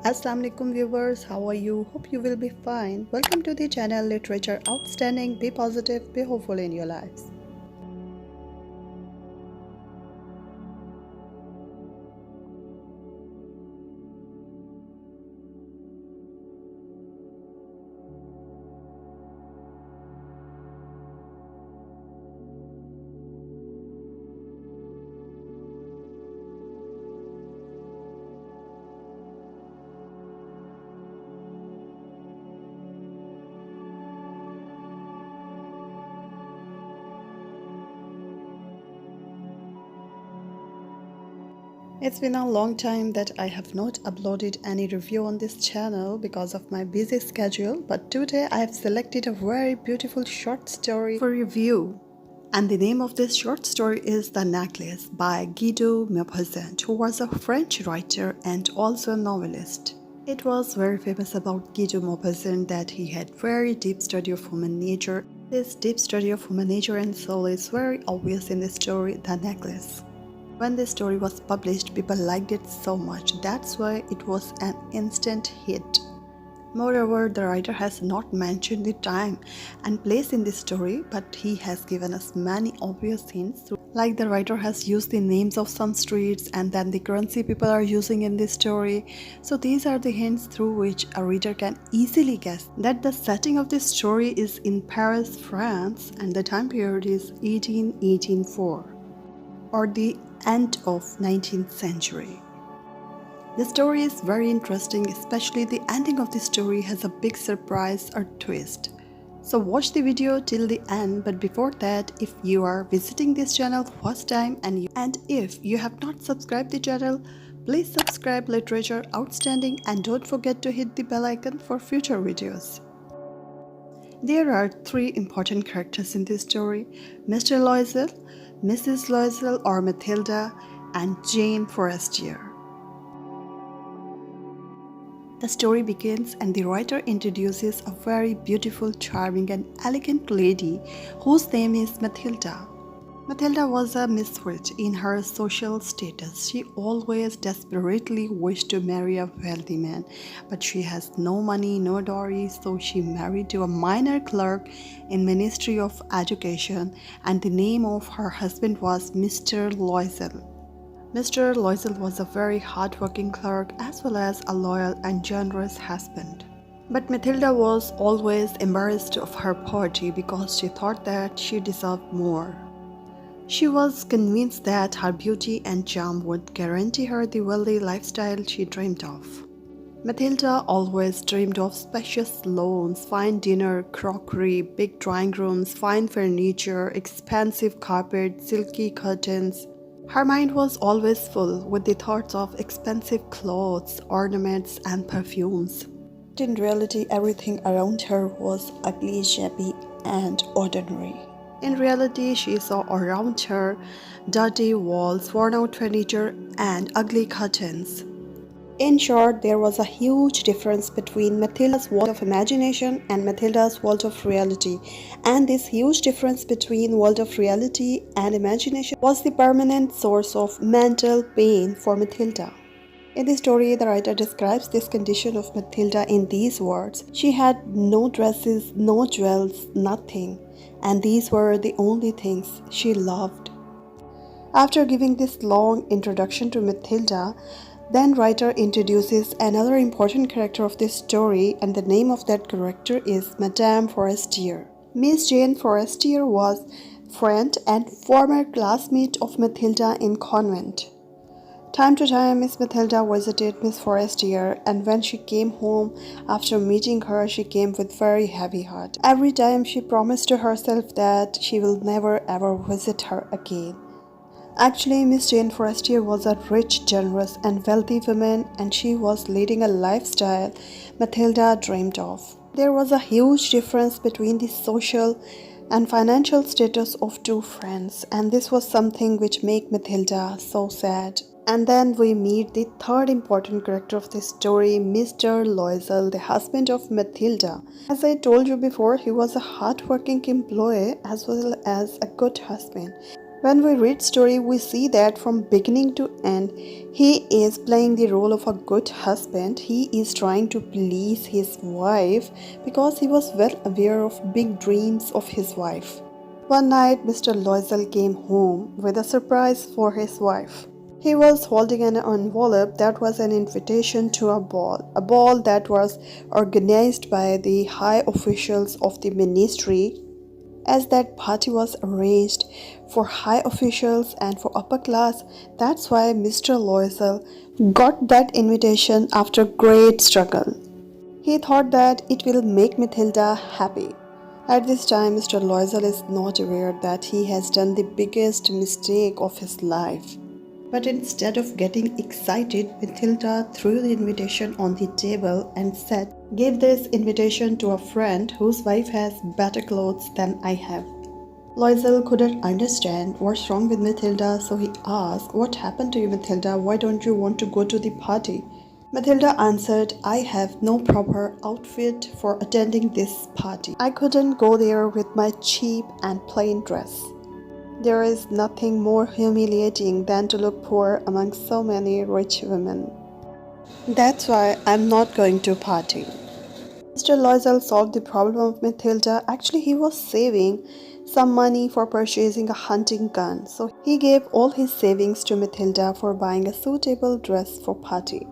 Assalamu alaikum viewers, how are you? Hope you will be fine. Welcome to the channel Literature Outstanding. Be positive, be hopeful in your lives. It's been a long time that I have not uploaded any review on this channel because of my busy schedule, but today I have selected a very beautiful short story for review. And the name of this short story is The Necklace by Guido Maupassant, who was a French writer and also a novelist. It was very famous about Guido Maupassant that he had very deep study of human nature. This deep study of human nature and soul is very obvious in the story The Necklace. When this story was published, people liked it so much. That's why it was an instant hit. Moreover, the writer has not mentioned the time and place in this story, but he has given us many obvious hints. Like the writer has used the names of some streets and then the currency people are using in this story. So these are the hints through which a reader can easily guess that the setting of this story is in Paris, France, and the time period is 1884. Or the end of 19th century. The story is very interesting, especially the ending of the story has a big surprise or twist. So watch the video till the end, but before that, if you are visiting this channel first time and if you have not subscribed the channel, please subscribe Literature Outstanding and don't forget to hit the bell icon for future videos. There are three important characters in this story: Mr. Loisel, Mrs. Loisel or Mathilda, and Jane Forestier. The story begins and the writer introduces a very beautiful, charming and elegant lady whose name is Mathilda. Mathilda was a misfit in her social status. She always desperately wished to marry a wealthy man, but she has no money, no dowry, so she married to a minor clerk in Ministry of Education, and the name of her husband was Mr. Loisel. Mr. Loisel was a very hard-working clerk as well as a loyal and generous husband. But Mathilda was always embarrassed of her poverty because she thought that she deserved more. She was convinced that her beauty and charm would guarantee her the wealthy lifestyle she dreamed of. Mathilda always dreamed of spacious lawns, fine dinner, crockery, big drawing rooms, fine furniture, expensive carpets, silky curtains. Her mind was always full with the thoughts of expensive clothes, ornaments, and perfumes. But in reality, everything around her was ugly, shabby, and ordinary. In reality, she saw around her dirty walls, worn-out furniture, and ugly curtains. In short, there was a huge difference between Mathilda's world of imagination and Mathilda's world of reality. And this huge difference between world of reality and imagination was the permanent source of mental pain for Mathilda. In the story, the writer describes this condition of Mathilda in these words: she had no dresses, no jewels, nothing, and these were the only things she loved. After giving this long introduction to Mathilda, then writer introduces another important character of this story, and the name of that character is Madame Forestier. Miss Jane Forestier was friend and former classmate of Mathilda in convent. Time to time, Miss Mathilda visited Miss Forestier, and when she came home after meeting her, she came with very heavy heart. Every time she promised to herself that she will never ever visit her again. Actually, Miss Jane Forestier was a rich, generous, and wealthy woman, and she was leading a lifestyle Mathilda dreamed of. There was a huge difference between the social and financial status of two friends, and this was something which made Mathilda so sad. And then we meet the third important character of this story, Mr. Loisel, the husband of Mathilda. As I told you before, he was a hard-working employee as well as a good husband. When we read story, we see that from beginning to end, he is playing the role of a good husband. He is trying to please his wife because he was well aware of big dreams of his wife. One night, Mr. Loisel came home with a surprise for his wife. He was holding an envelope that was an invitation to a ball that was organized by the high officials of the ministry, as that party was arranged for high officials and for upper class. That's why Mr. Loisel got that invitation after great struggle. He thought that it will make Matilda happy. At this time, Mr. Loisel is not aware that he has done the biggest mistake of his life. But instead of getting excited, Matilda threw the invitation on the table and said, "Give this invitation to a friend whose wife has better clothes than I have." Loisel couldn't understand what's wrong with Matilda, so he asked, "What happened to you, Matilda? Why don't you want to go to the party?" Matilda answered, "I have no proper outfit for attending this party. I couldn't go there with my cheap and plain dress. There is nothing more humiliating than to look poor among so many rich women. That's why I'm not going to party." Mr. Loisel solved the problem of Matilda. Actually, he was saving some money for purchasing a hunting gun, so he gave all his savings to Matilda for buying a suitable dress for party.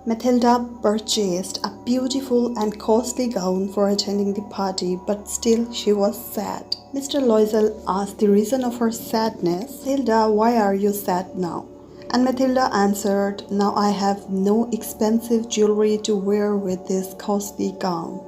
Matilda purchased a beautiful and costly gown for attending the party, but still she was sad. Mr. Loisel asked the reason of her sadness. "Matilda, why are you sad now?" And Matilda answered, "Now I have no expensive jewelry to wear with this costly gown."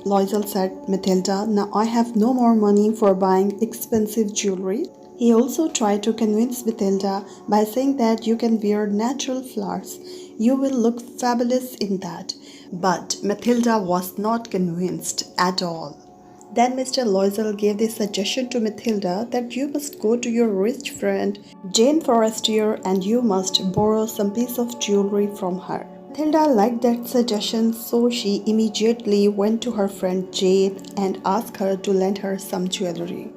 Loisel said, "Matilda, now I have no more money for buying expensive jewelry." He also tried to convince Matilda by saying that you can wear natural flowers. You will look fabulous in that. But Matilda was not convinced at all. Then Mr. Loisel gave the suggestion to Matilda that you must go to your rich friend Jane Forestier and you must borrow some piece of jewelry from her. Matilda liked that suggestion, so she immediately went to her friend Jane and asked her to lend her some jewelry.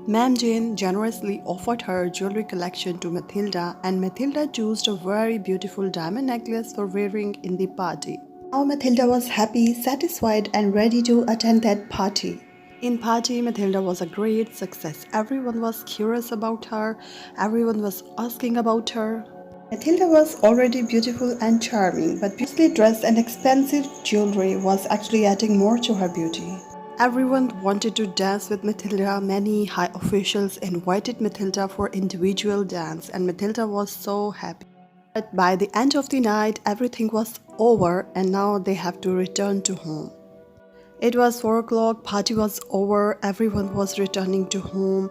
Ma'am Jane generously offered her jewelry collection to Matilda, and Matilda chose a very beautiful diamond necklace for wearing in the party. Now Matilda was happy, satisfied, and ready to attend that party. In party, Matilda was a great success. Everyone was curious about her. Everyone was asking about her. Matilda was already beautiful and charming, but beautifully dressed and expensive jewelry was actually adding more to her beauty. Everyone wanted to dance with Matilda. Many high officials invited Matilda for individual dance, and Matilda was so happy. But by the end of the night, everything was over and now they have to return to home. It was 4 o'clock, party was over, everyone was returning to home.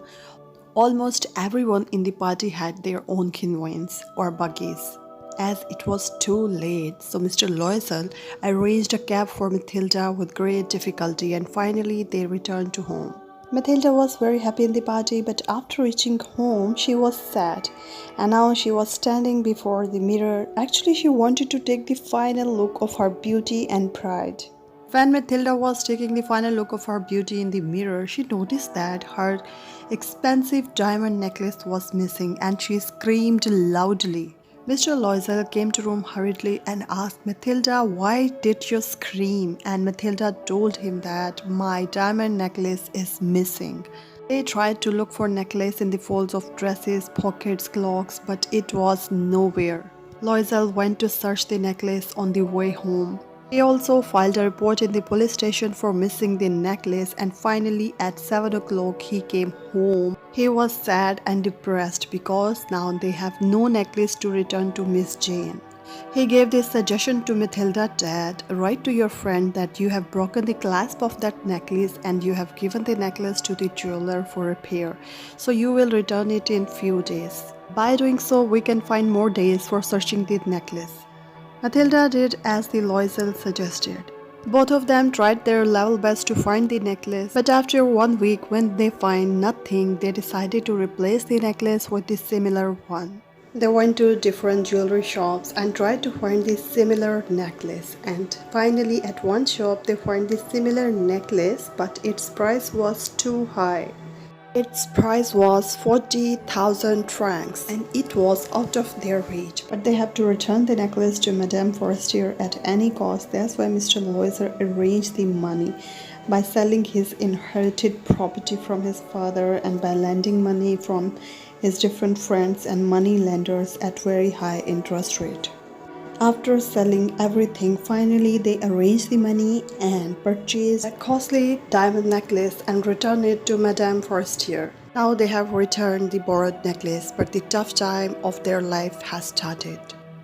Almost everyone in the party had their own conveyance or buggies. As it was too late, so Mr. Loisel arranged a cab for Matilda with great difficulty, and finally they returned to home. Matilda was very happy in the party, but after reaching home, she was sad. And now she was standing before the mirror. Actually, she wanted to take the final look of her beauty and pride. When Matilda was taking the final look of her beauty in the mirror, she noticed that her expensive diamond necklace was missing and she screamed loudly. Mr. Loisel came to room hurriedly and asked Matilda, "Why did you scream?" And Matilda told him that my diamond necklace is missing. They tried to look for necklace in the folds of dresses, pockets, cloaks, but it was nowhere. Loisel went to search the necklace on the way home. He also filed a report in the police station for missing the necklace, and finally at 7 o'clock he came home. He was sad and depressed because now they have no necklace to return to Miss Jane. He gave this suggestion to Matilda that write to your friend that you have broken the clasp of that necklace and you have given the necklace to the jeweler for repair, so you will return it in few days. By doing so, we can find more days for searching the necklace. Matilda did as the Loisel suggested. Both of them tried their level best to find the necklace, but after 1 week when they find nothing, they decided to replace the necklace with the similar one. They went to different jewelry shops and tried to find the similar necklace, and finally at one shop they found the similar necklace, but its price was too high. Its price was 40,000 francs and it was out of their reach. But they have to return the necklace to Madame Forestier at any cost. That's why Mr. Loiser arranged the money by selling his inherited property from his father and by lending money from his different friends and money lenders at very high interest rate. After selling everything, finally they arranged the money and purchased a costly diamond necklace and returned it to Madame Forestier. Now they have returned the borrowed necklace, but the tough time of their life has started.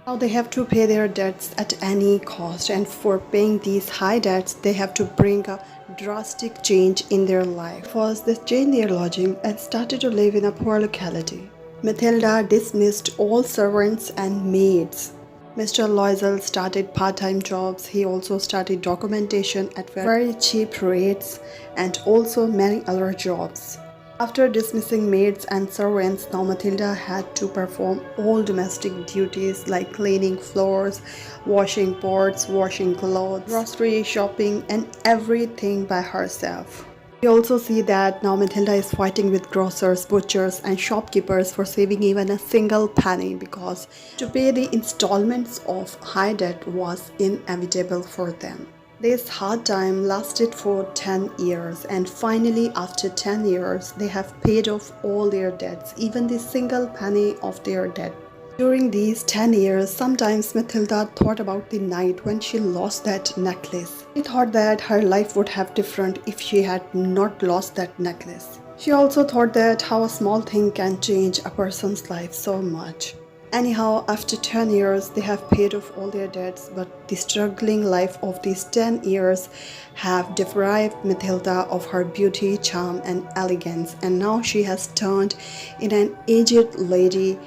Now they have to pay their debts at any cost, and for paying these high debts, they have to bring a drastic change in their life. First, they changed their lodging and started to live in a poor locality. Mathilda dismissed all servants and maids. Mr. Loisel started part-time jobs. He also started documentation at very cheap rates and also many other jobs. After dismissing maids and servants, now Mathilda had to perform all domestic duties like cleaning floors, washing pots, washing clothes, grocery shopping and everything by herself. We also see that now Mathilda is fighting with grocers, butchers and shopkeepers for saving even a single penny because to pay the installments of high debt was inevitable for them. This hard time lasted for 10 years and finally after 10 years they have paid off all their debts, even the single penny of their debt. During these 10 years, sometimes Mathilda thought about the night when she lost that necklace. She thought that her life would have different if she had not lost that necklace. She also thought that how a small thing can change a person's life so much. Anyhow, after 10 years, they have paid off all their debts, but the struggling life of these 10 years have deprived Mathilda of her beauty, charm and elegance, and now she has turned into an aged lady,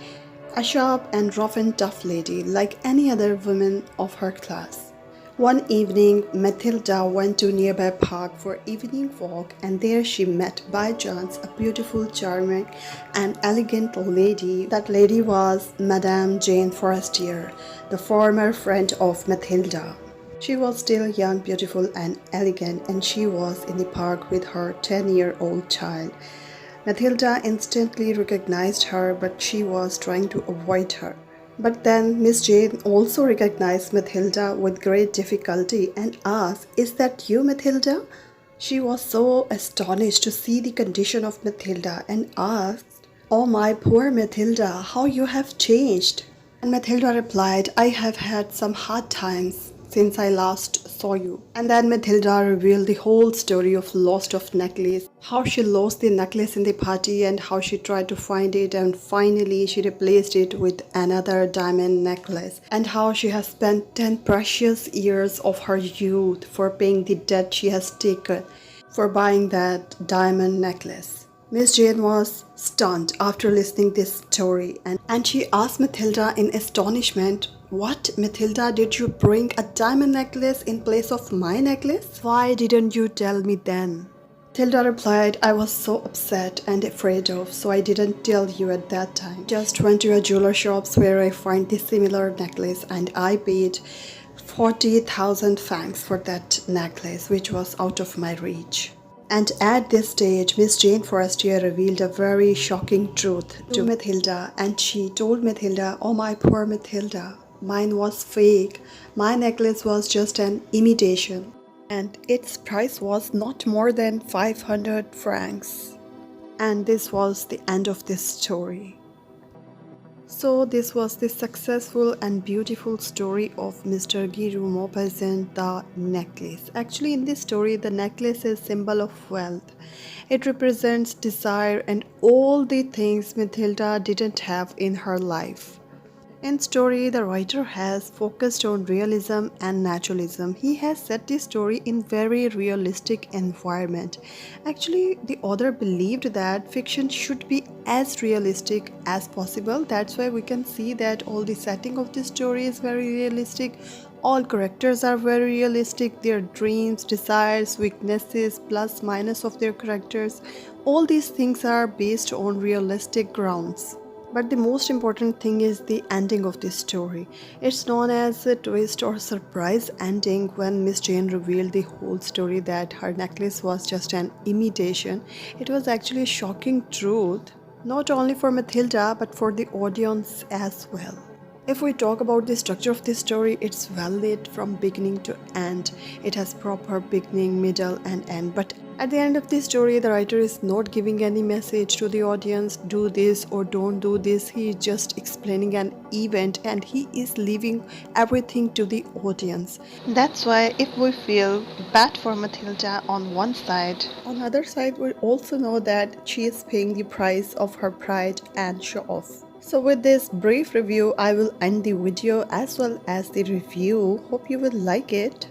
a sharp and rough and tough lady like any other woman of her class. One evening, Mathilda went to a nearby park for evening walk and there she met by chance a beautiful, charming and elegant lady. That lady was Madame Jane Forestier, the former friend of Mathilda. She was still young, beautiful and elegant and she was in the park with her 10-year-old child. Mathilda instantly recognized her, but she was trying to avoid her. But then Miss Jane also recognized Mathilda with great difficulty and asked, "Is that you, Mathilda?" She was so astonished to see the condition of Mathilda and asked, "Oh my poor Mathilda, how you have changed." And Mathilda replied, "I have had some hard times since I last saw you." And then Mathilda revealed the whole story of lost of necklace, how she lost the necklace in the party and how she tried to find it and finally she replaced it with another diamond necklace, and how she has spent 10 precious years of her youth for paying the debt she has taken for buying that diamond necklace. Miss Jane was stunned after listening this story and she asked Mathilda in astonishment, "What, Mathilda, did you bring a diamond necklace in place of my necklace? Why didn't you tell me then?" Mathilda replied, "I was so upset and afraid of, so I didn't tell you at that time. Just went to a jeweler shops where I find this similar necklace and I paid 40,000 francs for that necklace, which was out of my reach." And at this stage, Miss Jane Forestier revealed a very shocking truth to Mathilda, and she told Mathilda, "Oh my poor Mathilda, mine was fake. My necklace was just an imitation, and its price was not more than 500 francs." And this was the end of this story. So this was the successful and beautiful story of Mr. Guy Maupassant, the necklace. Actually, in this story, the necklace is symbol of wealth. It represents desire and all the things Mathilda didn't have in her life. In story, the writer has focused on realism and naturalism. He has set the story in very realistic environment. Actually, the author believed that fiction should be as realistic as possible. That's why we can see that all the setting of the story is very realistic. All characters are very realistic. Their dreams, desires, weaknesses, plus minus of their characters. All these things are based on realistic grounds. But the most important thing is the ending of this story. It's known as a twist or surprise ending when Miss Jane revealed the whole story that her necklace was just an imitation. It was actually a shocking truth, not only for Matilda but for the audience as well. If we talk about the structure of this story, it's well lit from beginning to end. It has proper beginning, middle, and end. But at the end of the story, the writer is not giving any message to the audience, do this or don't do this. He is just explaining an event and he is leaving everything to the audience. That's why if we feel bad for Matilda on one side, on the other side, we also know that she is paying the price of her pride and show off. So with this brief review, I will end the video as well as the review. Hope you will like it.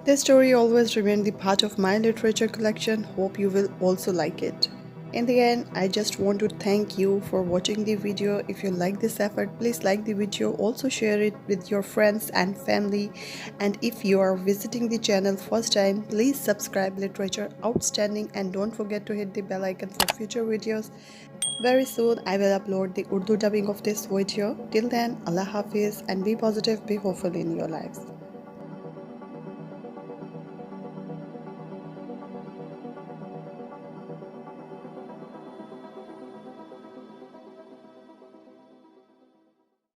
This story always remained the part of my literature collection. Hope you will also like it. In the end, I just want to thank you for watching the video. If you like this effort, please like the video. Also share it with your friends and family. And if you are visiting the channel first time, please subscribe Literature Outstanding and don't forget to hit the bell icon for future videos. Very soon I will upload the Urdu dubbing of this video. Till then, Allah Hafiz and be positive, be hopeful in your lives.